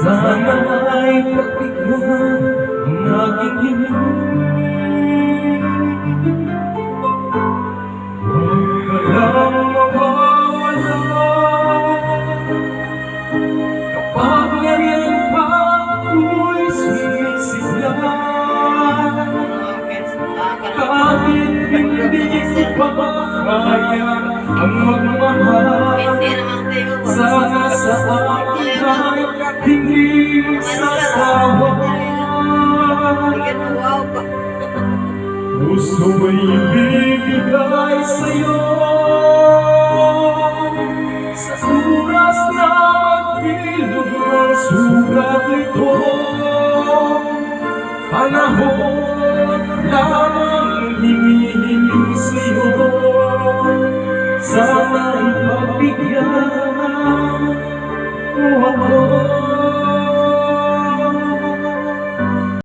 Sana'y pagbigyan ang aking hiling. Huwag ka lang mawawala kapag ngayon pa ako'y sumisigla. Kahit hindi ko pa kaya ang magmahal, sana sa akin ay hindi magsasawa. Gusto mo'y ibibigay sa'yo sa oras na magbilog ang sugat nito. Panahon lamang hinihiling sa'yo, sana'y pagbigyan mo ako.